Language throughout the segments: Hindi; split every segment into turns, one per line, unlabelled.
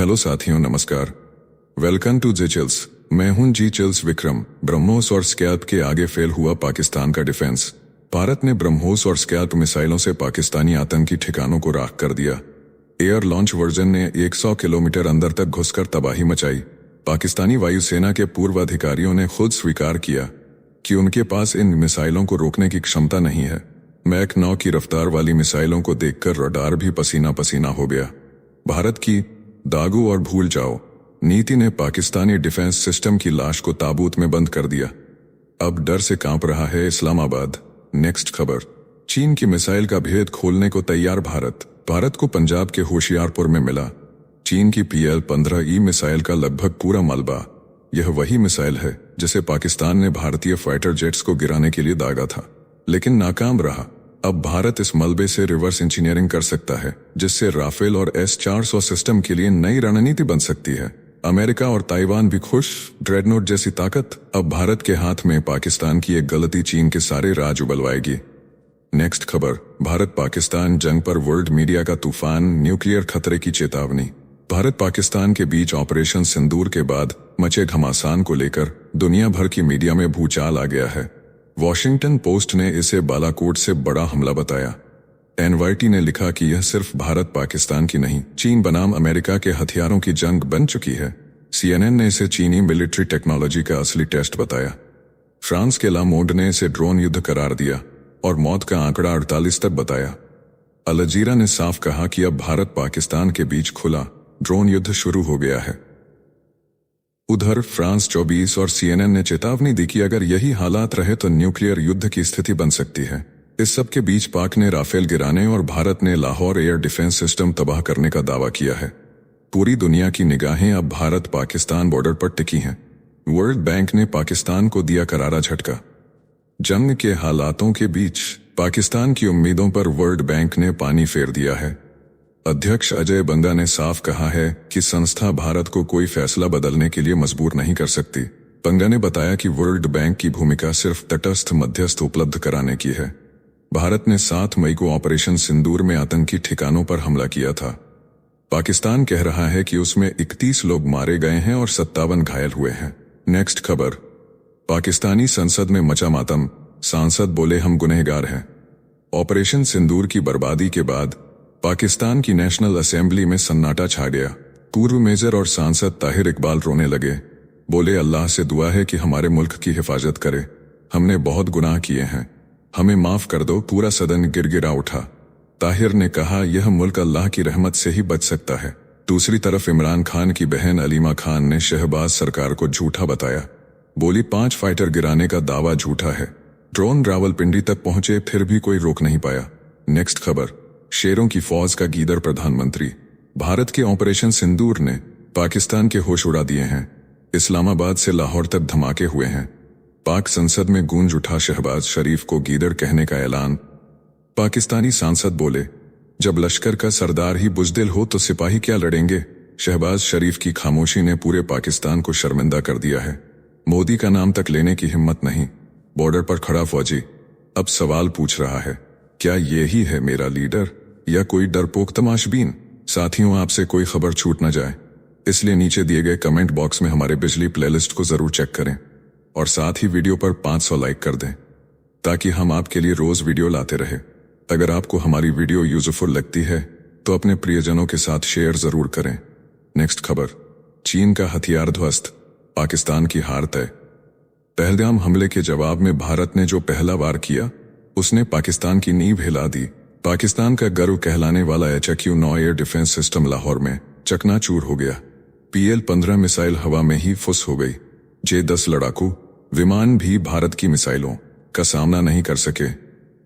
हेलो साथियों, नमस्कार। Welcome to G chills. मैं हूं जी चिल्स विक्रम। ब्रह्मोस और स्कैल्प के आगे फेल हुआ पाकिस्तान का डिफेंस। भारत ने ब्रह्मोस और स्कैल्प मिसाइलों से पाकिस्तानी आतंकी ठिकानों को राख कर दिया। एयर लॉन्च वर्जन ने 100 किलोमीटर अंदर तक घुसकर तबाही मचाई। पाकिस्तानी वायुसेना के पूर्व अधिकारियों ने खुद स्वीकार किया कि उनके पास इन मिसाइलों को रोकने की क्षमता नहीं है। मैक 9 की रफ्तार वाली मिसाइलों को देखकर रडार भी पसीना पसीना हो गया। भारत की दागो और भूल जाओ नीति ने पाकिस्तानी डिफेंस सिस्टम की लाश को ताबूत में बंद कर दिया। अब डर से कांप रहा है इस्लामाबाद। नेक्स्ट खबर, चीन की मिसाइल का भेद खोलने को तैयार भारत को पंजाब के होशियारपुर में मिला चीन की PL-15E मिसाइल का लगभग पूरा मलबा। यह वही मिसाइल है जिसे पाकिस्तान ने भारतीय फाइटर जेट्स को गिराने के लिए दागा था, लेकिन नाकाम रहा। अब भारत इस मलबे से रिवर्स इंजीनियरिंग कर सकता है, जिससे राफेल और S-400 सिस्टम के लिए नई रणनीति बन सकती है। अमेरिका और ताइवान भी खुश। ड्रेडनोट जैसी ताकत अब भारत के हाथ में। पाकिस्तान की एक गलती चीन के सारे राज उबलवाएगी। नेक्स्ट खबर, भारत पाकिस्तान जंग पर वर्ल्ड मीडिया का तूफान, न्यूक्लियर खतरे की चेतावनी। भारत पाकिस्तान के बीच ऑपरेशन सिंदूर के बाद मचे घमासान को लेकर दुनिया भर की मीडिया में भूचाल आ गया है। वॉशिंगटन पोस्ट ने इसे बालाकोट से बड़ा हमला बताया। NYT ने लिखा कि यह सिर्फ भारत पाकिस्तान की नहीं, चीन बनाम अमेरिका के हथियारों की जंग बन चुकी है। CNN ने इसे चीनी मिलिट्री टेक्नोलॉजी का असली टेस्ट बताया। फ्रांस के ला मोंड ने इसे ड्रोन युद्ध करार दिया और मौत का आंकड़ा 48 तक बताया। अल जजीरा ने साफ कहा कि अब भारत पाकिस्तान के बीच खुला ड्रोन युद्ध शुरू हो गया है। उधर फ्रांस 24 और CNN ने चेतावनी दी कि अगर यही हालात रहे तो न्यूक्लियर युद्ध की स्थिति बन सकती है। इस सब के बीच पाक ने राफेल गिराने और भारत ने लाहौर एयर डिफेंस सिस्टम तबाह करने का दावा किया है। पूरी दुनिया की निगाहें अब भारत पाकिस्तान बॉर्डर पर टिकी हैं। वर्ल्ड बैंक ने पाकिस्तान को दिया करारा झटका। जंग के हालातों के बीच पाकिस्तान की उम्मीदों पर वर्ल्ड बैंक ने पानी फेर दिया है। अध्यक्ष अजय बंगा ने साफ कहा है कि संस्था भारत को कोई फैसला बदलने के लिए मजबूर नहीं कर सकती। बंगा ने बताया कि वर्ल्ड बैंक की भूमिका सिर्फ तटस्थ मध्यस्थ उपलब्ध कराने की है। भारत ने 7 मई को ऑपरेशन सिंदूर में आतंकी ठिकानों पर हमला किया था। पाकिस्तान कह रहा है कि उसमें 31 लोग मारे गए हैं और 57 घायल हुए हैं। नेक्स्ट खबर, पाकिस्तानी संसद में मचा मातम, सांसद बोले हम गुनहगार हैं। ऑपरेशन सिंदूर की बर्बादी के बाद पाकिस्तान की नेशनल असेंबली में सन्नाटा छा गया। पूर्व मेजर और सांसद ताहिर इकबाल रोने लगे। बोले अल्लाह से दुआ है कि हमारे मुल्क की हिफाजत करे। हमने बहुत गुनाह किए हैं, हमें माफ कर दो। पूरा सदन गिड़गिड़ा उठा। ताहिर ने कहा यह मुल्क अल्लाह की रहमत से ही बच सकता है। दूसरी तरफ इमरान खान की बहन अलीमा खान ने शहबाज सरकार को झूठा बताया। बोली 5 फाइटर गिराने का दावा झूठा है। ड्रोन रावलपिंडी तक पहुंचे फिर भी कोई रोक नहीं पाया। नेक्स्ट खबर, शेरों की फौज का गीदड़ प्रधानमंत्री। भारत के ऑपरेशन सिंदूर ने पाकिस्तान के होश उड़ा दिए हैं। इस्लामाबाद से लाहौर तक धमाके हुए हैं। पाक संसद में गूंज उठा शहबाज शरीफ को गीदड़ कहने का ऐलान। पाकिस्तानी सांसद बोले जब लश्कर का सरदार ही बुजदिल हो तो सिपाही क्या लड़ेंगे। शहबाज शरीफ की खामोशी ने पूरे पाकिस्तान को शर्मिंदा कर दिया है। मोदी का नाम तक लेने की हिम्मत नहीं। बॉर्डर पर खड़ा फौजी अब सवाल पूछ रहा है, क्या ये ही है मेरा लीडर या कोई डरपोक तमाशबीन। साथियों, आपसे कोई खबर छूट न जाए, इसलिए नीचे दिए गए कमेंट बॉक्स में हमारे बिजली प्लेलिस्ट को जरूर चेक करें और साथ ही वीडियो पर 500 लाइक कर दें ताकि हम आपके लिए रोज वीडियो लाते रहे। अगर आपको हमारी वीडियो यूजफुल लगती है तो अपने प्रियजनों के साथ शेयर जरूर करें। नेक्स्ट खबर, चीन का हथियार ध्वस्त, पाकिस्तान की हार तय। पहलगाम हमले के जवाब में भारत ने जो पहला वार किया उसने पाकिस्तान की नींव हिला दी। पाकिस्तान का गर्व कहलाने वाला HQ-9 air defence system Lahore में चकनाचूर हो गया। PL-15 मिसाइल हवा में ही फुस हो गई। J-10 लड़ाकू विमान भी भारत की मिसाइलों का सामना नहीं कर सके।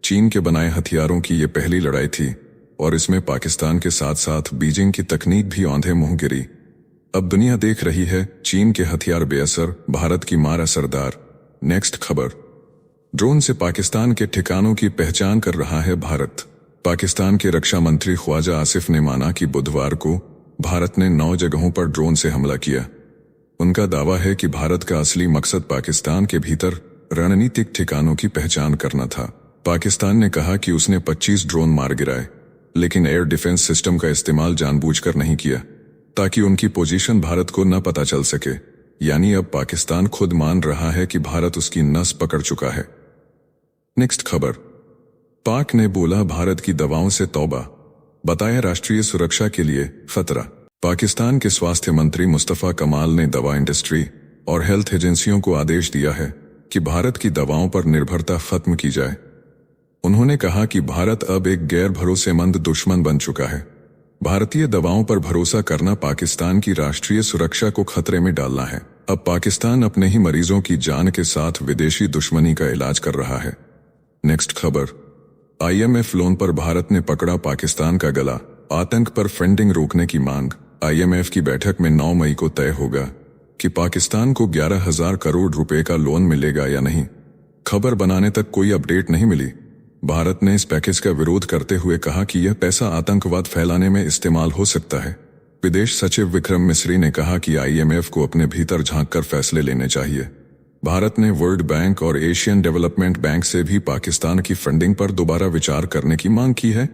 चीन के बनाए हथियारों की ये पहली लड़ाई थी और इसमें पाकिस्तान के साथ साथ बीजिंग की तकनीक भी औंधे मुंह गिरी। अब दुनिया देख रही है चीन के हथियार बेअसर, भारत की मार असरदार। नेक्स्ट खबर, ड्रोन से पाकिस्तान के ठिकानों की पहचान कर रहा है भारत। पाकिस्तान के रक्षा मंत्री ख्वाजा आसिफ ने माना कि बुधवार को भारत ने 9 जगहों पर ड्रोन से हमला किया। उनका दावा है कि भारत का असली मकसद पाकिस्तान के भीतर रणनीतिक ठिकानों की पहचान करना था। पाकिस्तान ने कहा कि उसने 25 ड्रोन मार गिराए, लेकिन एयर डिफेंस सिस्टम का इस्तेमाल जानबूझकर नहीं किया। ताकि उनकी पोजीशन भारत को न पता चल सके। यानी अब पाकिस्तान खुद मान रहा है कि भारत उसकी नस पकड़ चुका है। नेक्स्ट खबर, पाक ने बोला भारत की दवाओं से तौबा, बताया राष्ट्रीय सुरक्षा के लिए खतरा। पाकिस्तान के स्वास्थ्य मंत्री मुस्तफा कमाल ने दवा इंडस्ट्री और हेल्थ एजेंसियों को आदेश दिया है कि भारत की दवाओं पर निर्भरता खत्म की जाए। उन्होंने कहा कि भारत अब एक गैर भरोसेमंद दुश्मन बन चुका है। भारतीय दवाओं पर भरोसा करना पाकिस्तान की राष्ट्रीय सुरक्षा को खतरे में डालना है। अब पाकिस्तान अपने ही मरीजों की जान के साथ विदेशी दुश्मनी का इलाज कर रहा है। नेक्स्ट खबर, IMF लोन पर भारत ने पकड़ा पाकिस्तान का गला, आतंक पर फंडिंग रोकने की मांग। IMF की बैठक में 9 मई को तय होगा कि पाकिस्तान को 11,000 करोड़ रुपए का लोन मिलेगा या नहीं। खबर बनाने तक कोई अपडेट नहीं मिली। भारत ने इस पैकेज का विरोध करते हुए कहा कि यह पैसा आतंकवाद फैलाने में इस्तेमाल हो सकता है। विदेश सचिव विक्रम मिस्री ने कहा कि IMF को अपने भीतर झांककर फैसले लेने चाहिए। भारत ने वर्ल्ड बैंक और एशियन डेवलपमेंट बैंक से भी पाकिस्तान की फंडिंग पर दोबारा विचार करने की मांग की है।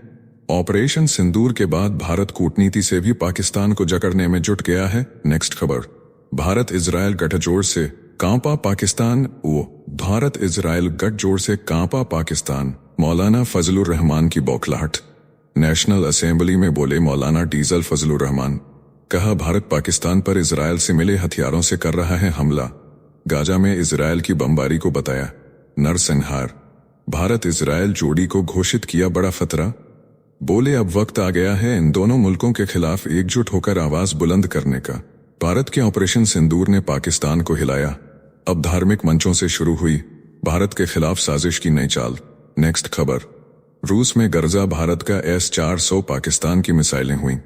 ऑपरेशन सिंदूर के बाद भारत कूटनीति से भी पाकिस्तान को जकड़ने में जुट गया है। नेक्स्ट खबर, भारत इजरायल गठजोड़ से कांपा पाकिस्तान। भारत इजरायल गठजोड़ से कांपा पाकिस्तान, मौलाना फजलुर रहमान की बौखलाहट। नेशनल असेंबली में बोले मौलाना डीजल फजलुर रहमान, कहा भारत पाकिस्तान पर इजरायल से मिले हथियारों से कर रहा है हमला। गाजा में इजरायल की बमबारी को बताया नरसंहार। भारत इजरायल जोड़ी को घोषित किया बड़ा खतरा। बोले अब वक्त आ गया है इन दोनों मुल्कों के खिलाफ एकजुट होकर आवाज बुलंद करने का। भारत के ऑपरेशन सिंदूर ने पाकिस्तान को हिलाया। अब धार्मिक मंचों से शुरू हुई भारत के खिलाफ साजिश की नई चाल। नेक्स्ट खबर, रूस में गर्जा भारत का S-400 पाकिस्तान की मिसाइलें हुई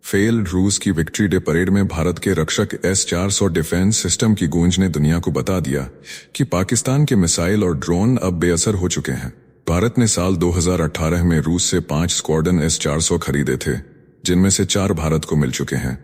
फेल। रूस की विक्ट्री डे परेड में भारत के रक्षक S-400 डिफेंस सिस्टम की गूंज ने दुनिया को बता दिया कि पाकिस्तान के मिसाइल और ड्रोन अब बेअसर हो चुके हैं। भारत ने साल 2018 में रूस से 5 स्क्वाड्रन S-400 खरीदे थे, जिनमें से 4 भारत को मिल चुके हैं।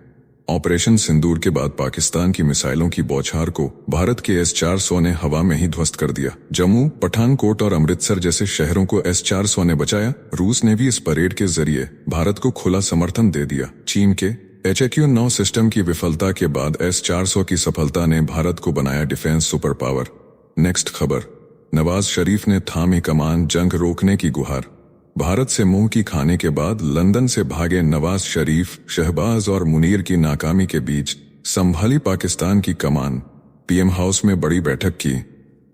ऑपरेशन सिंदूर के बाद पाकिस्तान की मिसाइलों की बौछार को भारत के S-400 ने हवा में ही ध्वस्त कर दिया। जम्मू, पठानकोट और अमृतसर जैसे शहरों को S-400 ने बचाया। रूस ने भी इस परेड के जरिए भारत को खुला समर्थन दे दिया। चीन के HQ-9 सिस्टम की विफलता के बाद S-400 की सफलता ने भारत को बनाया डिफेंस सुपर पावर। नेक्स्ट खबर, नवाज शरीफ ने थामी कमान, जंग रोकने की गुहार। भारत से मुंह की खाने के बाद लंदन से भागे नवाज शरीफ, शहबाज और मुनीर की नाकामी के बीच संभाली पाकिस्तान की कमान। PM हाउस में बड़ी बैठक की,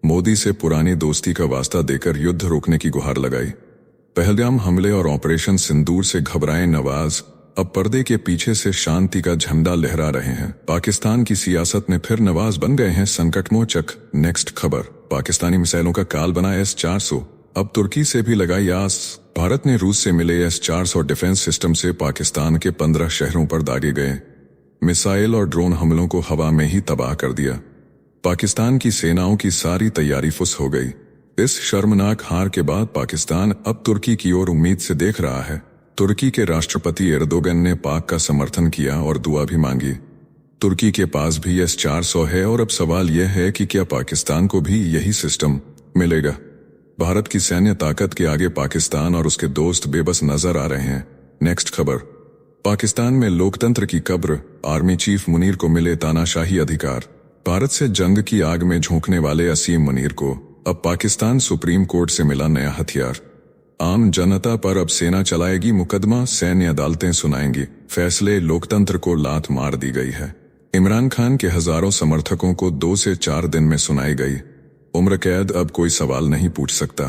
मोदी से पुरानी दोस्ती का वास्ता देकर युद्ध रोकने की गुहार लगाई। पहलगाम हमले और ऑपरेशन सिंदूर से घबराए नवाज अब पर्दे के पीछे से शांति का झंडा लहरा रहे हैं। पाकिस्तान की सियासत में फिर नवाज बन गए हैं संकटमोचक। नेक्स्ट खबर, पाकिस्तानी मिसाइलों का काल बना S-400, अब तुर्की से भी लगाई आस। भारत ने रूस से मिले S-400 डिफेंस सिस्टम से पाकिस्तान के 15 शहरों पर दागे गए मिसाइल और ड्रोन हमलों को हवा में ही तबाह कर दिया। पाकिस्तान की सेनाओं की सारी तैयारी फुस हो गई। इस शर्मनाक हार के बाद पाकिस्तान अब तुर्की की ओर उम्मीद से देख रहा है। तुर्की के राष्ट्रपति एर्दोगन ने पाक का समर्थन किया और दुआ भी मांगी। तुर्की के पास भी S-400 है और अब सवाल यह है कि क्या पाकिस्तान को भी यही सिस्टम मिलेगा। भारत की सैन्य ताकत के आगे पाकिस्तान और उसके दोस्त बेबस नजर आ रहे हैं। नेक्स्ट खबर, पाकिस्तान में लोकतंत्र की कब्र, आर्मी चीफ मुनीर को मिले तानाशाही अधिकार। भारत से जंग की आग में झोंकने वाले असीम मुनीर को अब पाकिस्तान सुप्रीम कोर्ट से मिला नया हथियार। आम जनता पर अब सेना चलाएगी मुकदमा, सैन्य अदालतें सुनाएंगी फैसले। लोकतंत्र को लात मार दी गई है। इमरान खान के हजारों समर्थकों को 2 से 4 दिन में सुनाई गई उम्र कैद। अब कोई सवाल नहीं पूछ सकता।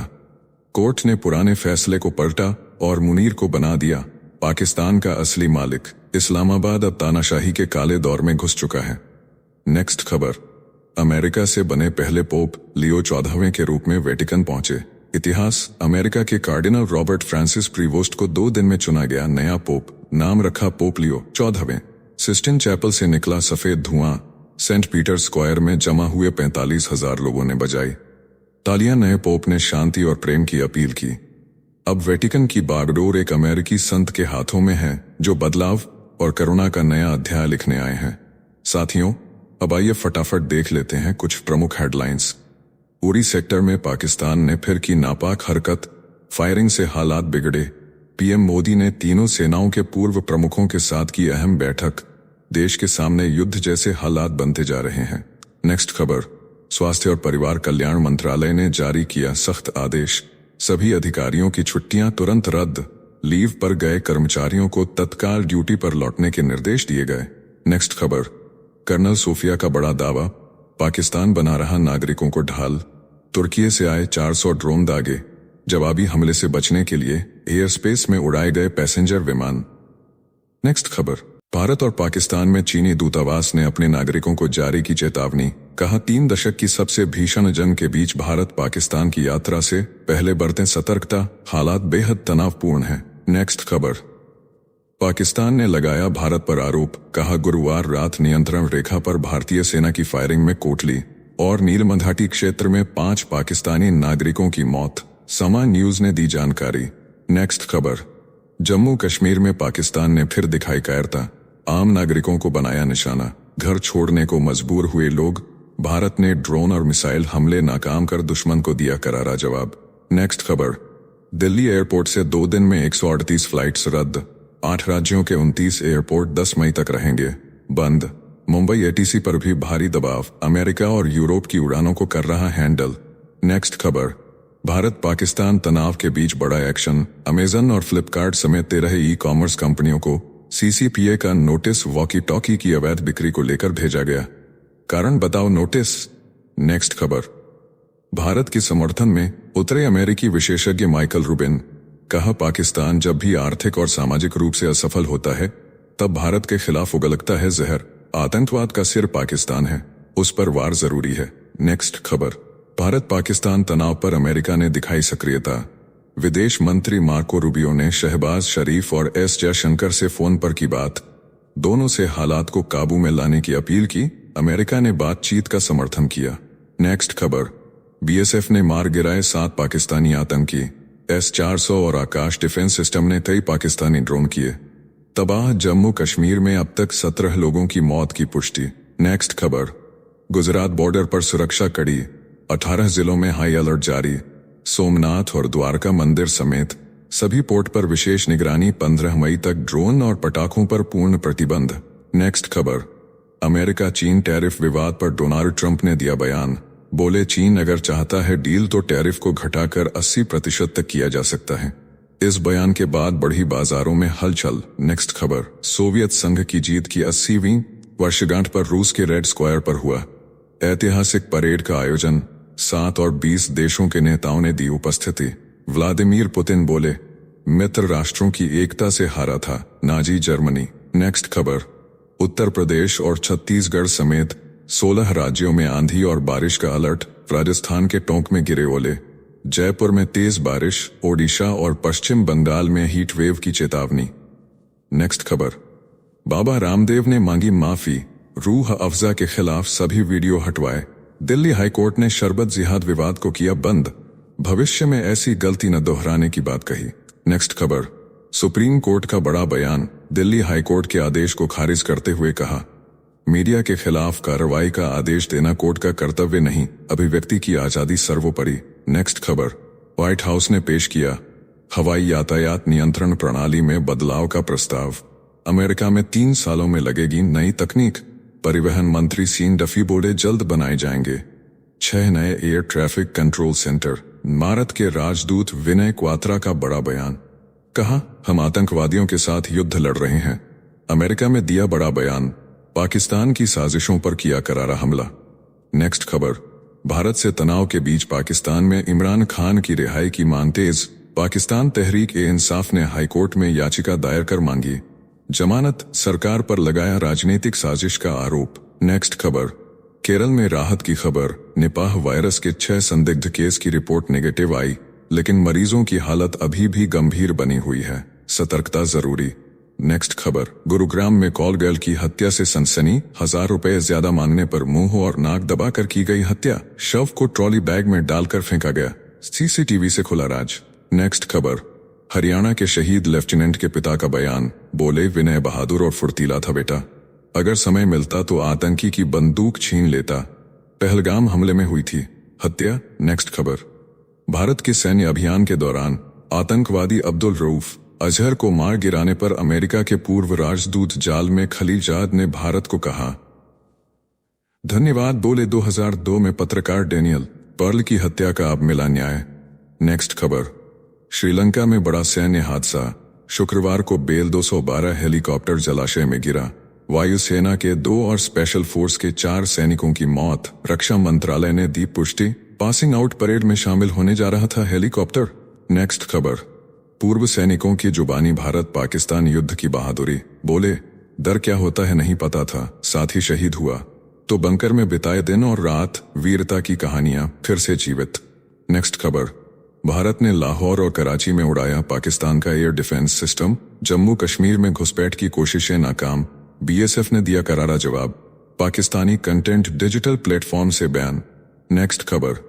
कोर्ट ने पुराने फैसले को पलटा और मुनीर को बना दिया पाकिस्तान का असली मालिक। इस्लामाबाद अब तानाशाही के काले दौर में घुस चुका है। नेक्स्ट खबर, अमेरिका से बने पहले पोप लियो 14वें के रूप में वेटिकन पहुंचे। इतिहास, अमेरिका के कार्डिनल रॉबर्ट फ्रांसिस प्रीवोस्ट को 2 दिन में चुना गया नया पोप। नाम रखा पोप लियो 14वें। सिस्टिन चैपल से निकला सफेद धुआं। सेंट पीटर स्क्वायर में जमा हुए 45,000 लोगों ने बजाई तालियां। नए पोप ने शांति और प्रेम की अपील की। अब वेटिकन की बागडोर एक अमेरिकी संत के हाथों में है जो बदलाव और करुणा का नया अध्याय लिखने आए हैं। साथियों, अब आइए फटाफट देख लेते हैं कुछ प्रमुख हेडलाइंस। उरी सेक्टर में पाकिस्तान ने फिर की नापाक हरकत, फायरिंग से हालात बिगड़े। PM मोदी ने तीनों सेनाओं के पूर्व प्रमुखों के साथ की अहम बैठक। देश के सामने युद्ध जैसे हालात बनते जा रहे हैं। नेक्स्ट खबर, स्वास्थ्य और परिवार कल्याण मंत्रालय ने जारी किया सख्त आदेश, सभी अधिकारियों की छुट्टियां तुरंत रद्द, लीव पर गए कर्मचारियों को तत्काल ड्यूटी पर लौटने के निर्देश दिए गए। नेक्स्ट खबर, कर्नल सोफिया का बड़ा दावा, पाकिस्तान बना रहा नागरिकों को ढाल, तुर्की से आए 400 ड्रोन दागे, जवाबी हमले से बचने के लिए एयर स्पेस में उड़ाए गए पैसेंजर विमान। नेक्स्ट खबर, भारत और पाकिस्तान में चीनी दूतावास ने अपने नागरिकों को जारी की चेतावनी, कहा 3 दशक की सबसे भीषण जंग के बीच भारत पाकिस्तान की यात्रा से पहले बरतें सतर्कता, हालात बेहद तनावपूर्ण हैं। नेक्स्ट खबर, पाकिस्तान ने लगाया भारत पर आरोप, कहा गुरुवार रात नियंत्रण रेखा पर भारतीय सेना की फायरिंग में कोटली और नीलम घाटी क्षेत्र में 5 पाकिस्तानी नागरिकों की मौत, समा न्यूज ने दी जानकारी। नेक्स्ट खबर, जम्मू कश्मीर में पाकिस्तान ने फिर दिखाई कायरता, आम नागरिकों को बनाया निशाना, घर छोड़ने को मजबूर हुए लोग, भारत ने ड्रोन और मिसाइल हमले नाकाम कर दुश्मन को दिया करारा जवाब। नेक्स्ट खबर, दिल्ली एयरपोर्ट से 2 दिन में 138 फ्लाइट्स रद्द, 8 राज्यों के 29 एयरपोर्ट 10 मई तक रहेंगे बंद, मुंबई एटीसी पर भी भारी दबाव, अमेरिका और यूरोप की उड़ानों को कर रहा हैंडल। नेक्स्ट खबर, भारत पाकिस्तान तनाव के बीच बड़ा एक्शन, अमेजन और फ्लिपकार्ट समेत 13 ई-कॉमर्स कंपनियों को सीसीपीए का नोटिस वॉकी टॉकी की अवैध बिक्री को लेकर भेजा गया, कारण बताओ नोटिस। नेक्स्ट खबर, भारत के समर्थन में उतरे अमेरिकी विशेषज्ञ माइकल रूबिन, कहा पाकिस्तान जब भी आर्थिक और सामाजिक रूप से असफल होता है तब भारत के खिलाफ उगलता है जहर, आतंकवाद का सिर पाकिस्तान है, उस पर वार जरूरी है। नेक्स्ट खबर, भारत पाकिस्तान तनाव पर अमेरिका ने दिखाई सक्रियता, विदेश मंत्री मार्को रूबियो ने शहबाज शरीफ और एस जयशंकर से फोन पर की बात, दोनों से हालात को काबू में लाने की अपील की, अमेरिका ने बातचीत का समर्थन किया। नेक्स्ट खबर, बीएसएफ ने मार गिराए 7 पाकिस्तानी आतंकी, S-400 और आकाश डिफेंस सिस्टम ने 23 पाकिस्तानी ड्रोन किए तबाह, जम्मू कश्मीर में अब तक 17 लोगों की मौत की पुष्टि। नेक्स्ट खबर, गुजरात बॉर्डर पर सुरक्षा कड़ी, 18 जिलों में हाई अलर्ट जारी, सोमनाथ और द्वारका मंदिर समेत सभी पोर्ट पर विशेष निगरानी, 15 मई तक ड्रोन और पटाखों पर पूर्ण प्रतिबंध। नेक्स्ट खबर, अमेरिका चीन टैरिफ विवाद पर डोनाल्ड ट्रंप ने दिया बयान, बोले चीन अगर चाहता है डील तो टैरिफ को घटाकर 80% तक किया जा सकता है। इस बयान के बाद बढ़ी बाजारों में हलचल। नेक्स्ट खबर, सोवियत संघ की जीत की 80वीं वर्षगांठ पर रूस के रेड स्क्वायर पर हुआ ऐतिहासिक परेड का आयोजन, 7 और 20 देशों के नेताओं ने दी उपस्थिति। व्लादिमीर पुतिन बोले मित्र राष्ट्रों की एकता से हारा था नाजी जर्मनी। नेक्स्ट खबर, उत्तर प्रदेश और छत्तीसगढ़ समेत 16 राज्यों में आंधी और बारिश का अलर्ट, राजस्थान के टोंक में गिरे ओले, जयपुर में तेज बारिश, ओडिशा और पश्चिम बंगाल में हीट वेव की चेतावनी। नेक्स्ट खबर, बाबा रामदेव ने मांगी माफी, रूह अफजा के खिलाफ सभी वीडियो हटवाए, दिल्ली हाईकोर्ट ने शरबत जिहाद विवाद को किया बंद, भविष्य में ऐसी गलती न दोहराने की बात कही। नेक्स्ट खबर, सुप्रीम कोर्ट का बड़ा बयान, दिल्ली हाईकोर्ट के आदेश को खारिज करते हुए कहा मीडिया के खिलाफ कार्रवाई का आदेश देना कोर्ट का कर्तव्य नहीं, अभिव्यक्ति की आजादी सर्वोपरि। नेक्स्ट खबर, व्हाइट हाउस ने पेश किया हवाई यातायात नियंत्रण प्रणाली में बदलाव का प्रस्ताव, अमेरिका में 3 सालों में लगेगी नई तकनीक, परिवहन मंत्री सीन डफी बोले जल्द बनाए जाएंगे 6 नए air traffic control centre. Bharat के राजदूत विनय क्वात्रा का बड़ा बयान, कहा हम आतंकवादियों के साथ युद्ध लड़ रहे हैं, अमेरिका में दिया बड़ा बयान, पाकिस्तान की साजिशों पर किया करारा हमला। नेक्स्ट खबर, भारत से तनाव के बीच पाकिस्तान में इमरान खान की रिहाई की मांग तेज, पाकिस्तान तहरीक-ए-इंसाफ ने हाईकोर्ट में याचिका दायर कर मांगी जमानत, सरकार पर लगाया राजनीतिक साजिश का आरोप। नेक्स्ट खबर, केरल में राहत की खबर, निपाह वायरस के 6 संदिग्ध केस की रिपोर्ट नेगेटिव आई, लेकिन मरीजों की हालत अभी भी गंभीर बनी हुई है, सतर्कता जरूरी। नेक्स्ट खबर, गुरुग्राम में कॉल गर्ल की हत्या से सनसनी, 1000 रुपए ज्यादा मांगने पर मुंह और नाक दबाकर की गई हत्या, शव को ट्रॉली बैग में डालकर फेंका गया, सीसीटीवी से खुला राज। नेक्स्ट खबर, हरियाणा के शहीद लेफ्टिनेंट के पिता का बयान, बोले विनय बहादुर और फुर्तीला था बेटा, अगर समय मिलता तो आतंकी की बंदूक छीन लेता, पहलगाम हमले में हुई थी हत्या। नेक्स्ट खबर, भारत के सैन्य अभियान के दौरान आतंकवादी अब्दुल रऊफ अजहर को मार गिराने पर अमेरिका के पूर्व राजदूत जाल में खलीजाद ने भारत को कहा धन्यवाद, बोले 2002 में पत्रकार डेनियल पर्ल की हत्या का अब मिला न्याय। नेक्स्ट खबर, श्रीलंका में बड़ा सैन्य हादसा, शुक्रवार को बेल 212 हेलीकॉप्टर जलाशय में गिरा। वायुसेना के 2 और स्पेशल फोर्स के 4 सैनिकों की मौत, रक्षा मंत्रालय ने दी पुष्टि। पासिंग आउट परेड में शामिल होने जा रहा था हेलीकॉप्टर। नेक्स्ट खबर, पूर्व सैनिकों की जुबानी भारत पाकिस्तान युद्ध की बहादुरी, बोले डर क्या होता है नहीं पता था, साथ ही शहीद हुआ तो बंकर में बिताए दिन और रात, वीरता की कहानियां फिर से जीवित। नेक्स्ट खबर, भारत ने लाहौर और कराची में उड़ाया पाकिस्तान का air defence system, Jammu Kashmir में घुसपैठ की कोशिशें नाकाम, बीएसएफ ने दिया करारा जवाब, पाकिस्तानी कंटेंट डिजिटल प्लेटफॉर्म से बैन। नेक्स्ट खबर,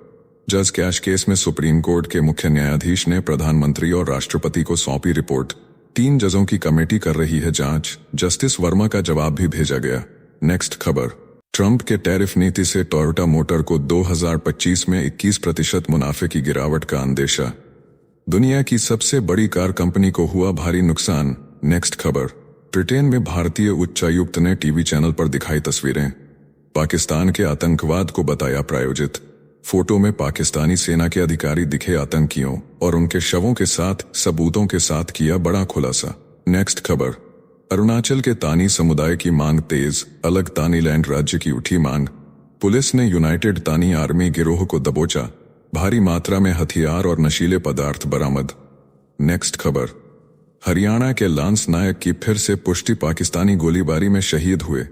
जज कैश केस में सुप्रीम कोर्ट के मुख्य न्यायाधीश ने प्रधानमंत्री और राष्ट्रपति को सौंपी रिपोर्ट, 3 जजों की कमेटी कर रही है जांच, जस्टिस वर्मा का जवाब भी भेजा गया। नेक्स्ट खबर, ट्रंप के टैरिफ नीति से टोयोटा मोटर को 2025 में 21% मुनाफे की गिरावट का अंदेशा, दुनिया की सबसे बड़ी कार कंपनी को हुआ भारी नुकसान। नेक्स्ट खबर, ब्रिटेन में भारतीय उच्चायुक्त ने टीवी चैनल पर दिखाई तस्वीरें, पाकिस्तान के आतंकवाद को बताया प्रायोजित। फोटो में पाकिस्तानी सेना के अधिकारी दिखे आतंकियों और उनके शवों के साथ सबूतों के साथ किया बड़ा खुलासा। नेक्स्ट खबर, अरुणाचल के तानी समुदाय की मांग तेज, अलग तानीलैंड राज्य की उठी मांग, पुलिस ने यूनाइटेड तानी आर्मी गिरोह को दबोचा, भारी मात्रा में हथियार और नशीले पदार्थ बरामद। नेक्स्ट खबर, हरियाणा के लांस नायक की फिर से पुष्टि, पाकिस्तानी गोलीबारी में शहीद हुए,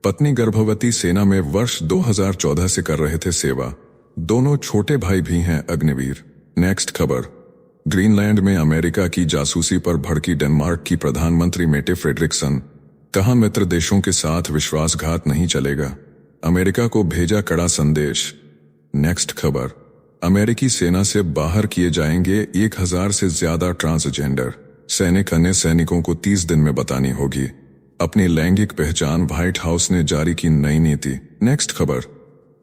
पत्नी गर्भवती, सेना में वर्ष 2014 से कर रहे थे सेवा, दोनों छोटे भाई भी हैं अग्निवीर। नेक्स्ट खबर, ग्रीनलैंड में अमेरिका की जासूसी पर भड़की डेनमार्क की प्रधानमंत्री मेटे फ्रेडरिक्सन, कहा मित्र देशों के साथ विश्वासघात नहीं चलेगा, अमेरिका को भेजा कड़ा संदेश। नेक्स्ट खबर, अमेरिकी सेना से बाहर किए जाएंगे 1000 से ज्यादा ट्रांसजेंडर, सैनिक अन्य सैनिकों को 30 दिन में बतानी होगी अपनी लैंगिक पहचान, व्हाइट हाउस ने जारी की नई नीति। नेक्स्ट खबर,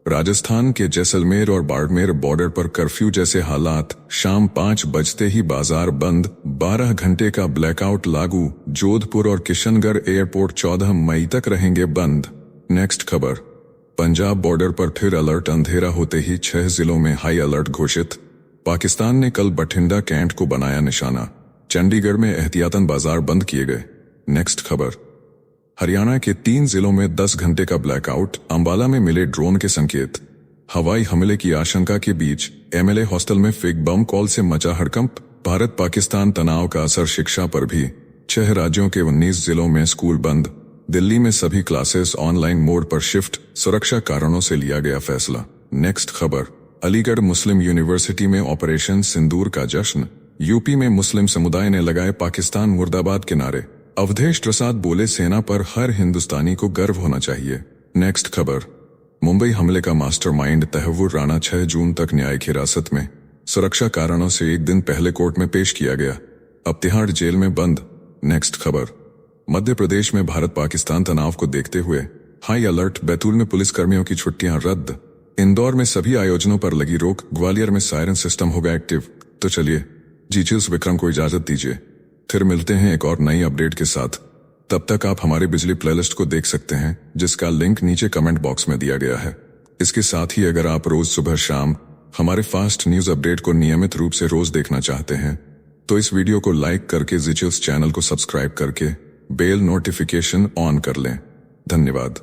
राजस्थान के जैसलमेर और बाड़मेर बॉर्डर पर कर्फ्यू जैसे हालात, शाम 5 बजते ही बाजार बंद, 12 घंटे का ब्लैकआउट लागू, जोधपुर और किशनगढ़ एयरपोर्ट 14 मई तक रहेंगे बंद। नेक्स्ट खबर, पंजाब बॉर्डर पर फिर अलर्ट, अंधेरा होते ही 6 जिलों में हाई अलर्ट घोषित, पाकिस्तान ने कल बठिंडा कैंट को बनाया निशाना, चंडीगढ़ में एहतियातन बाजार बंद किए गए। नेक्स्ट खबर, हरियाणा के 3 जिलों में 10 घंटे का ब्लैकआउट, अंबाला में मिले ड्रोन के संकेत, हवाई हमले की आशंका के बीच एमएलए हॉस्टल में फेक बम कॉल से मचा हड़कंप, भारत पाकिस्तान तनाव का असर शिक्षा पर भी, 6 राज्यों के 19 जिलों में स्कूल बंद, दिल्ली में सभी क्लासेस ऑनलाइन मोड पर शिफ्ट, सुरक्षा कारणों से लिया गया फैसला। नेक्स्ट खबर, अलीगढ़ मुस्लिम यूनिवर्सिटी में ऑपरेशन सिंदूर का जश्न, यूपी में मुस्लिम समुदाय ने लगाए पाकिस्तान मुर्दाबाद के नारे, अवधेश प्रसाद बोले सेना पर हर हिंदुस्तानी को गर्व होना चाहिए। नेक्स्ट खबर, मुंबई हमले का मास्टरमाइंड तहव्वुर राणा 6 जून तक न्यायिक हिरासत में, सुरक्षा कारणों से 1 दिन पहले कोर्ट में पेश किया गया, अब तिहाड़ जेल में बंद। नेक्स्ट खबर, मध्य प्रदेश में भारत पाकिस्तान तनाव को देखते हुए हाई अलर्ट, बैतूल में पुलिसकर्मियों की छुट्टियां रद्द, इंदौर में सभी आयोजनों पर लगी रोक, ग्वालियर में सायरन सिस्टम होगा एक्टिव। तो चलिए जीचीएल्स विक्रम को इजाजत दीजिए, फिर मिलते हैं एक और नई अपडेट के साथ। तब तक आप हमारी बिजली प्लेलिस्ट को देख सकते हैं जिसका लिंक नीचे कमेंट बॉक्स में दिया गया है। इसके साथ ही अगर आप रोज सुबह शाम हमारे फास्ट न्यूज अपडेट को नियमित रूप से रोज देखना चाहते हैं तो इस वीडियो को लाइक करके जीचीएल्स चैनल को सब्सक्राइब करके बेल नोटिफिकेशन ऑन कर लें। धन्यवाद।